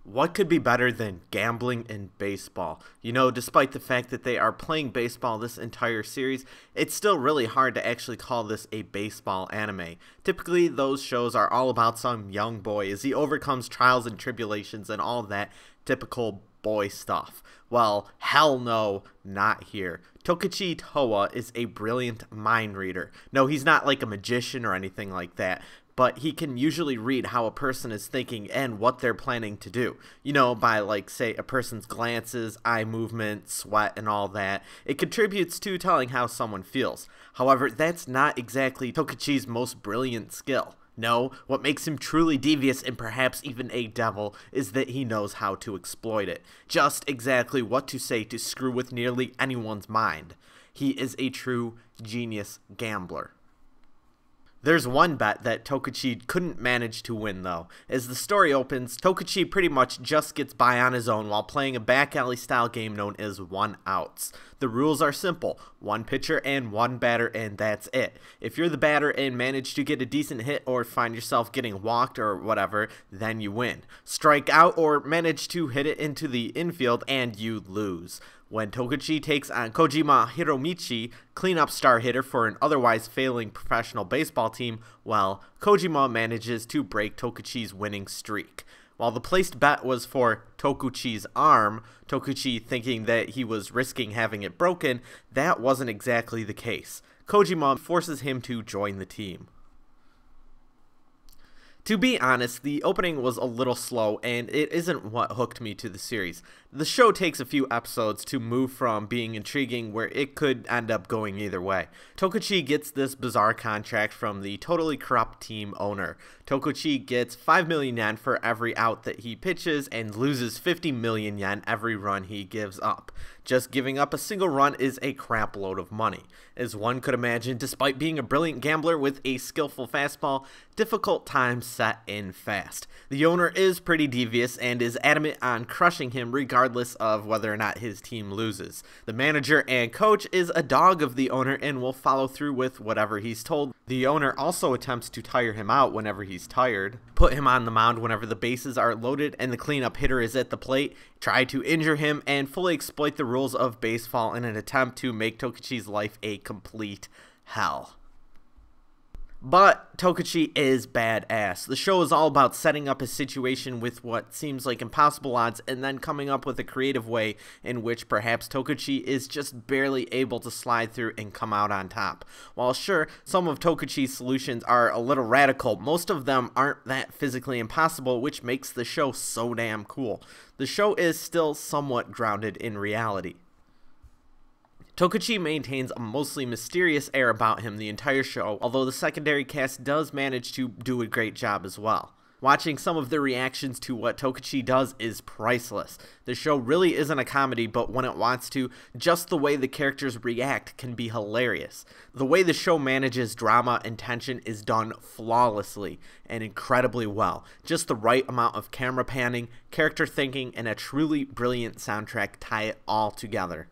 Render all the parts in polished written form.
What could be better than gambling in baseball? You know, despite the fact that they are playing baseball this entire series, it's still really hard to actually call this a baseball anime. Typically, those shows are all about some young boy as he overcomes trials and tribulations and all that typical boy stuff. Well, hell no, not here. Tokichi Towa is a brilliant mind reader. No, he's not like a magician or anything like that, but he can usually read how a person is thinking and what they're planning to do. You know, by like, say, a person's glances, eye movement, sweat, and all that. It contributes to telling how someone feels. However, that's not exactly Tokichi's most brilliant skill. No, what makes him truly devious and perhaps even a devil is that he knows how to exploit it. Just exactly what to say to screw with nearly anyone's mind. He is a true genius gambler. There's one bet that Tokichi couldn't manage to win though. As the story opens, Tokichi pretty much just gets by on his own while playing a back alley style game known as one outs. The rules are simple, one pitcher and one batter and that's it. If you're the batter and manage to get a decent hit or find yourself getting walked or whatever, then you win. Strike out or manage to hit it into the infield and you lose. When Tokichi takes on Kojima Hiromichi, cleanup star hitter for an otherwise failing professional baseball team, well, Kojima manages to break Tokichi's winning streak. While the placed bet was for Tokuchi's arm, Tokuchi thinking that he was risking having it broken, that wasn't exactly the case. Kojima forces him to join the team. To be honest, the opening was a little slow, and it isn't what hooked me to the series. The show takes a few episodes to move from being intriguing where it could end up going either way. Tokuchi gets this bizarre contract from the totally corrupt team owner. Tokuchi gets 5 million yen for every out that he pitches and loses 50 million yen every run he gives up. Just giving up a single run is a crap load of money. As one could imagine, despite being a brilliant gambler with a skillful fastball, difficult times set in fast. The owner is pretty devious and is adamant on crushing him regardless of whether or not his team loses. The manager and coach is a dog of the owner and will follow through with whatever he's told. The owner also attempts to tire him out whenever he's tired, put him on the mound whenever the bases are loaded and the cleanup hitter is at the plate, try to injure him, and fully exploit the rules of baseball in an attempt to make Tokichi's life a complete hell. But Tokichi is badass. The show is all about setting up a situation with what seems like impossible odds and then coming up with a creative way in which perhaps Tokichi is just barely able to slide through and come out on top. While sure, some of Tokichi's solutions are a little radical, most of them aren't that physically impossible, which makes the show so damn cool. The show is still somewhat grounded in reality. Tokichi maintains a mostly mysterious air about him the entire show, although the secondary cast does manage to do a great job as well. Watching some of their reactions to what Tokichi does is priceless. The show really isn't a comedy, but when it wants to, just the way the characters react can be hilarious. The way the show manages drama and tension is done flawlessly and incredibly well. Just the right amount of camera panning, character thinking, and a truly brilliant soundtrack tie it all together.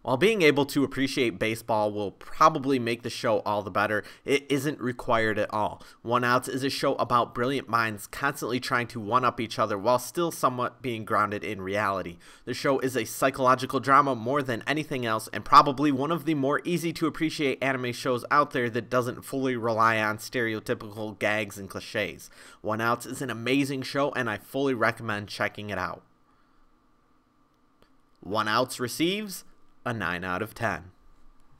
While being able to appreciate baseball will probably make the show all the better, it isn't required at all. One Outs is a show about brilliant minds constantly trying to one-up each other while still somewhat being grounded in reality. The show is a psychological drama more than anything else and probably one of the more easy to appreciate anime shows out there that doesn't fully rely on stereotypical gags and cliches. One Outs is an amazing show and I fully recommend checking it out. One Outs receives a 9 out of 10.